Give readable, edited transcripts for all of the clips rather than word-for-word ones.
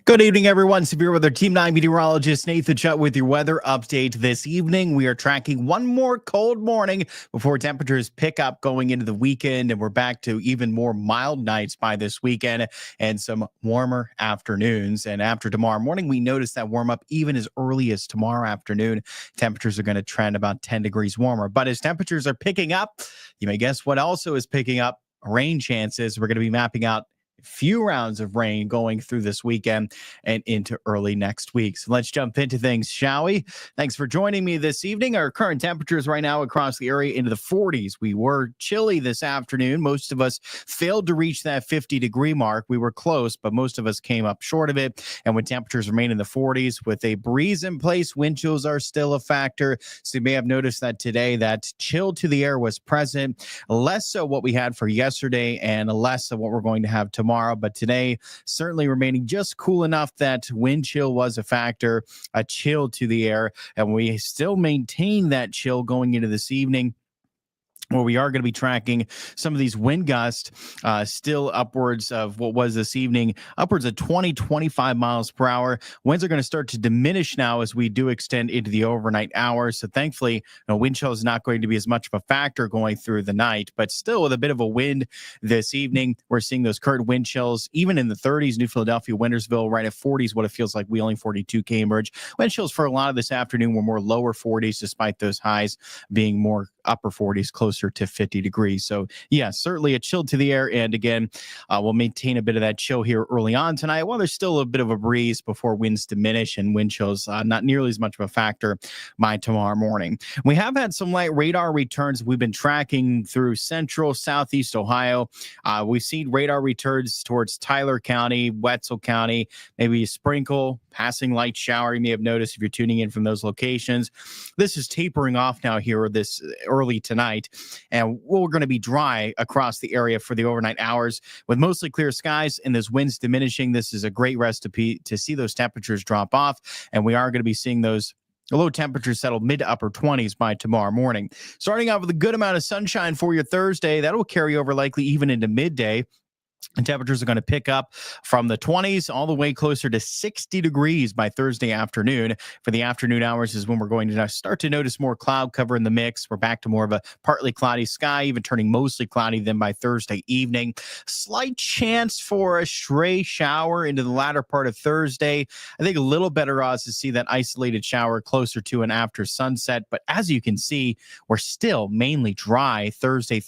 Good evening, everyone. Severe Weather Team 9 meteorologist Nathan Chutt with your weather update this evening. We are tracking one more cold morning before temperatures pick up going into the weekend, and we're back to even more mild nights by this weekend and some warmer afternoons. And after tomorrow morning, we notice that warm up even as early as tomorrow afternoon. Temperatures are going to trend about 10 degrees warmer. But as temperatures are picking up, you may guess what also is picking up? Rain chances. We're going to be mapping out few rounds of rain going through this weekend and into early next week. So let's jump into things, shall we? Thanks for joining me this evening. Our current temperatures right now across the area into the 40s. We were chilly this afternoon. Most of us failed to reach that 50-degree mark. We were close, but most of us came up short of it. And when temperatures remain in the 40s with a breeze in place, wind chills are still a factor. So you may have noticed that today that chill to the air was present. Less so what we had for yesterday and less of what we're going to have tomorrow. But today, certainly remaining just cool enough that wind chill was a factor, a chill to the air, and we still maintain that chill going into this evening, where we are going to be tracking some of these wind gusts still upwards of what was this evening, upwards of 20, 25 miles per hour. Winds are going to start to diminish now as we do extend into the overnight hours. So thankfully, wind chill is not going to be as much of a factor going through the night, but still with a bit of a wind this evening. We're seeing those current wind chills, even in the 30s, New Philadelphia, Wintersville, right at 40s, what it feels like, Wheeling 42, Cambridge. Wind chills for a lot of this afternoon were more lower 40s, despite those highs being more upper 40s, closer to 50 degrees. So yeah, certainly a chill to the air. And again, we'll maintain a bit of that chill here early on tonight, while there's still a bit of a breeze before winds diminish and wind chills not nearly as much of a factor by tomorrow morning. We have had some light radar returns we've been tracking through central, southeast Ohio. We've seen radar returns towards Tyler County, Wetzel County, maybe a sprinkle, passing light shower. You may have noticed if you're tuning in from those locations. This is tapering off now here this early tonight, and we're going to be dry across the area for the overnight hours with mostly clear skies and those winds diminishing. This is a great recipe to see those temperatures drop off, and we are going to be seeing those low temperatures settle mid to upper 20s by tomorrow morning. Starting out with a good amount of sunshine for your Thursday. That will carry over likely even into midday. And temperatures are going to pick up from the 20s all the way closer to 60 degrees by Thursday afternoon. For the afternoon hours is when we're going to start to notice more cloud cover in the mix. We're back to more of a partly cloudy sky, even turning mostly cloudy then by Thursday evening. Slight chance for a stray shower into the latter part of Thursday. I think a little better odds to see that isolated shower closer to and after sunset. But as you can see, we're still mainly dry Thursday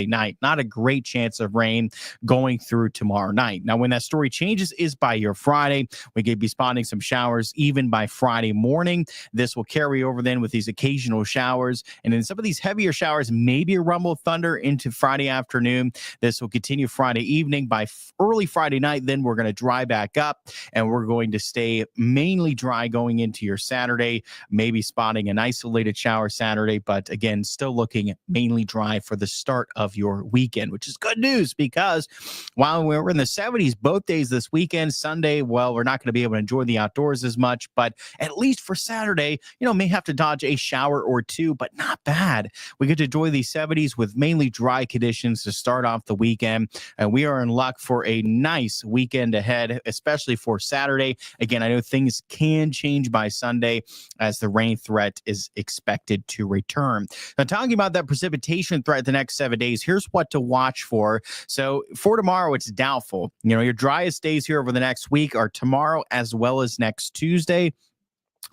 night. Not a great chance of rain going through tomorrow night. Now, when that story changes is by your Friday. We could be spotting some showers even by Friday morning. This will carry over then with these occasional showers. And in some of these heavier showers, maybe a rumble of thunder into Friday afternoon. This will continue Friday evening. By early Friday night, then we're going to dry back up, and we're going to stay mainly dry going into your Saturday, maybe spotting an isolated shower Saturday, but again, still looking mainly dry for the start of your weekend, which is good news because while we're in the 70s both days this weekend, Sunday, well, we're not going to be able to enjoy the outdoors as much, but at least for Saturday, may have to dodge a shower or two, but not bad. We get to enjoy the 70s with mainly dry conditions to start off the weekend, and we are in luck for a nice weekend ahead, especially for Saturday. Again, I know things can change by Sunday as the rain threat is expected to return. Now, talking about that precipitation threat the next 7 days, here's what to watch for. So for tomorrow, it's doubtful. Your driest days here over the next week are tomorrow as well as next Tuesday.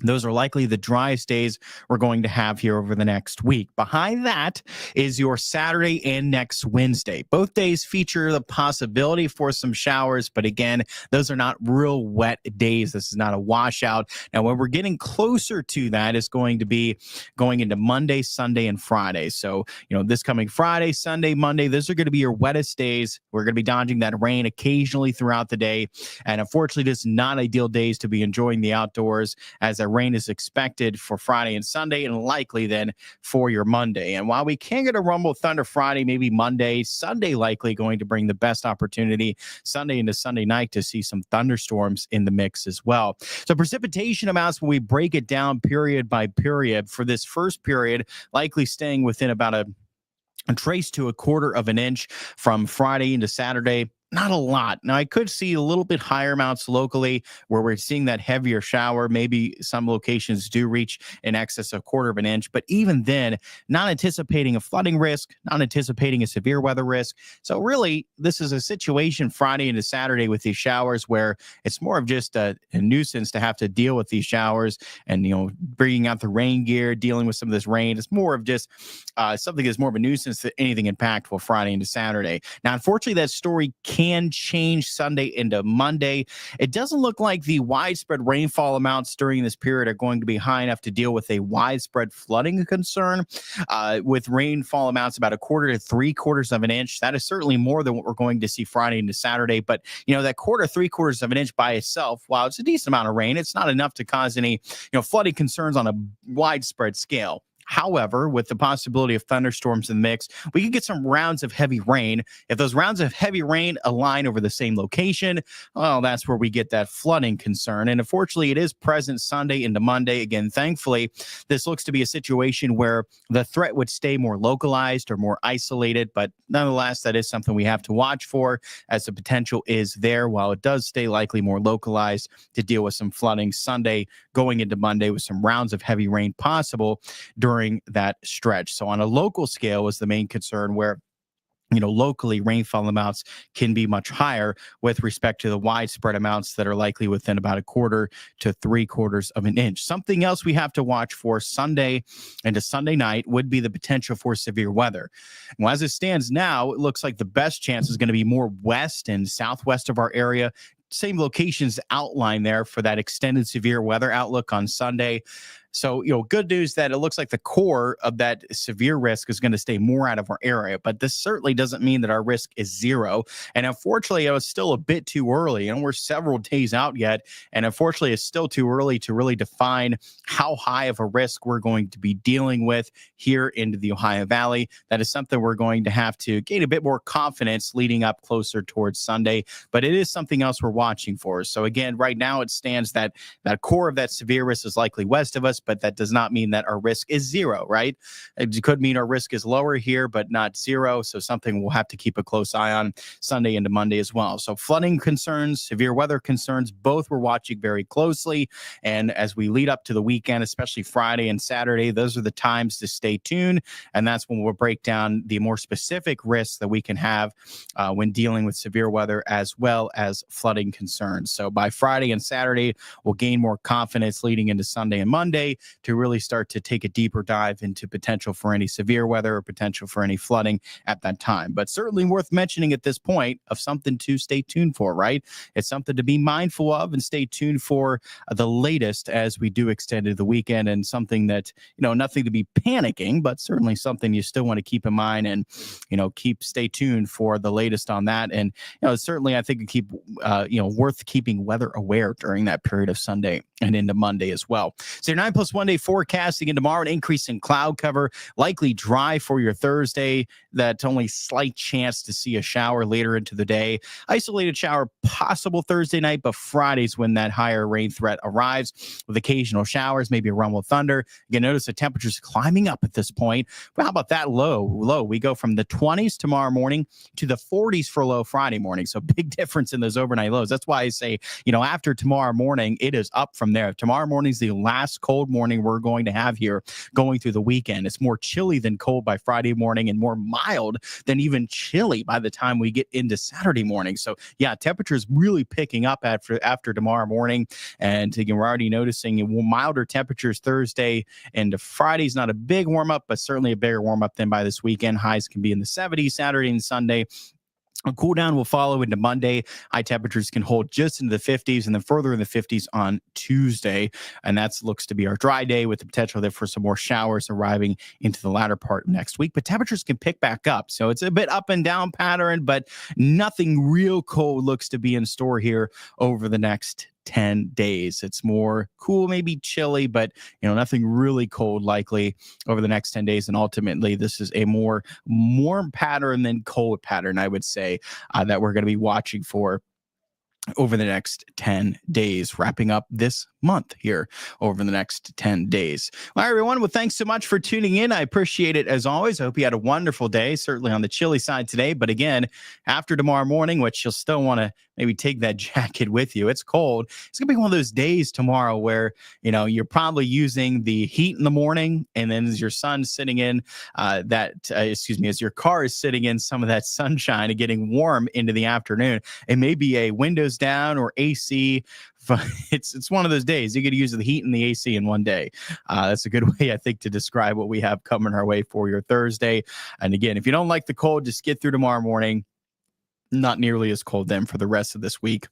Those are likely the driest days we're going to have here over the next week. Behind that is your Saturday and next Wednesday. Both days feature the possibility for some showers, but again, those are not real wet days. This is not a washout. Now, when we're getting closer to that is going to be going into Monday, Sunday, and Friday. So, this coming Friday, Sunday, Monday, those are going to be your wettest days. We're going to be dodging that rain occasionally throughout the day. And unfortunately, just not ideal days to be enjoying the outdoors, as that rain is expected for Friday and Sunday, and likely then for your Monday. And while we can get a rumble thunder Friday, maybe Monday, Sunday likely going to bring the best opportunity Sunday into Sunday night to see some thunderstorms in the mix as well. So precipitation amounts, when we break it down period by period, for this first period, likely staying within about a trace to a quarter of an inch from Friday into Saturday. Not a lot. Now, I could see a little bit higher amounts locally where we're seeing that heavier shower. Maybe some locations do reach in excess of a quarter of an inch, but even then, not anticipating a flooding risk, not anticipating a severe weather risk. So, really, this is a situation Friday into Saturday with these showers where it's more of just a nuisance to have to deal with these showers and, bringing out the rain gear, dealing with some of this rain. It's more of just something that's more of a nuisance than anything impactful Friday into Saturday. Now, unfortunately, that story can change Sunday into Monday. It doesn't look like the widespread rainfall amounts during this period are going to be high enough to deal with a widespread flooding concern. With rainfall amounts about a quarter to 3/4 of an inch, that is certainly more than what we're going to see Friday into Saturday. But, that quarter, 3/4 of an inch by itself, while it's a decent amount of rain, it's not enough to cause any, flooding concerns on a widespread scale. However, with the possibility of thunderstorms in the mix, we could get some rounds of heavy rain. If those rounds of heavy rain align over the same location, well, that's where we get that flooding concern. And unfortunately, it is present Sunday into Monday. Again, thankfully, this looks to be a situation where the threat would stay more localized or more isolated. But nonetheless, that is something we have to watch for, as the potential is there, while it does stay likely more localized to deal with some flooding Sunday going into Monday with some rounds of heavy rain possible during that stretch. So on a local scale is the main concern, where locally rainfall amounts can be much higher with respect to the widespread amounts that are likely within about a quarter to 3/4 of an inch. Something else we have to watch for Sunday into Sunday night would be the potential for severe weather. Well, as it stands now, it looks like the best chance is going to be more west and southwest of our area. Same locations outlined there for that extended severe weather outlook on Sunday. So, good news that it looks like the core of that severe risk is going to stay more out of our area, but this certainly doesn't mean that our risk is zero. And unfortunately, it was still a bit too early, and we're several days out yet. And unfortunately, it's still too early to really define how high of a risk we're going to be dealing with here into the Ohio Valley. That is something we're going to have to gain a bit more confidence leading up closer towards Sunday, but it is something else we're watching for. So again, right now it stands that core of that severe risk is likely west of us, but that does not mean that our risk is zero, right? It could mean our risk is lower here, but not zero. So something we'll have to keep a close eye on Sunday into Monday as well. So flooding concerns, severe weather concerns, both we're watching very closely. And as we lead up to the weekend, especially Friday and Saturday, those are the times to stay tuned. And that's when we'll break down the more specific risks that we can have when dealing with severe weather as well as flooding concerns. So by Friday and Saturday, we'll gain more confidence leading into Sunday and Monday to really start to take a deeper dive into potential for any severe weather or potential for any flooding at that time. But certainly worth mentioning at this point of something to stay tuned for, right? It's something to be mindful of and stay tuned for the latest as we do extend into the weekend, and something that, nothing to be panicking, but certainly something you still want to keep in mind and, stay tuned for the latest on that. And, certainly I think keep, worth keeping weather aware during that period of Sunday and into Monday as well. So your 9+1 day forecasting, and tomorrow an increase in cloud cover, likely dry for your Thursday. That's only slight chance to see a shower later into the day. Isolated shower possible Thursday night, but Friday's when that higher rain threat arrives with occasional showers, maybe a rumble of thunder. Again, notice the temperatures climbing up at this point. But how about that low? We go from the 20s tomorrow morning to the 40s for low Friday morning. So big difference in those overnight lows. That's why I say, after tomorrow morning, it is up from there. Tomorrow morning is the last cold morning we're going to have here going through the weekend. It's more chilly than cold by Friday morning and more mild than even chilly by the time we get into Saturday morning. So yeah, temperatures really picking up after tomorrow morning. And again, we're already noticing milder temperatures Thursday and Friday's not a big warm up, but certainly a bigger warm up than by this weekend. Highs can be in the 70s Saturday and Sunday. A cool down will follow into Monday. High temperatures can hold just into the 50s and then further in the 50s on Tuesday. And that looks to be our dry day with the potential there for some more showers arriving into the latter part of next week. But temperatures can pick back up. So it's a bit up and down pattern, but nothing real cold looks to be in store here over the next 10 days. It's more cool, maybe chilly, but nothing really cold likely over the next 10 days. And ultimately, this is a more warm pattern than cold pattern, I would say, that we're going to be watching for over the next 10 days, wrapping up this month here over the next 10 days. All right, everyone. Well, thanks so much for tuning in. I appreciate it as always. I hope you had a wonderful day, certainly on the chilly side today. But again, after tomorrow morning, which you'll still want to maybe take that jacket with you. It's cold. It's going to be one of those days tomorrow where, you're probably using the heat in the morning. And then as your son's sitting in as your car is sitting in some of that sunshine and getting warm into the afternoon, it may be a windows down or AC. It's one of those days you get to use the heat and the AC in one day. That's a good way, I think, to describe what we have coming our way for your Thursday. And again, if you don't like the cold, just get through tomorrow morning. Not nearly as cold then for the rest of this week,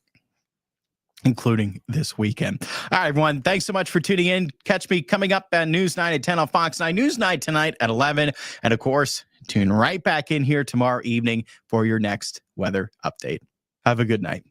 including this weekend. All right, everyone. Thanks so much for tuning in. Catch me coming up at News 9 at 10 on Fox 9, News 9 tonight at 11. And of course, tune right back in here tomorrow evening for your next weather update. Have a good night.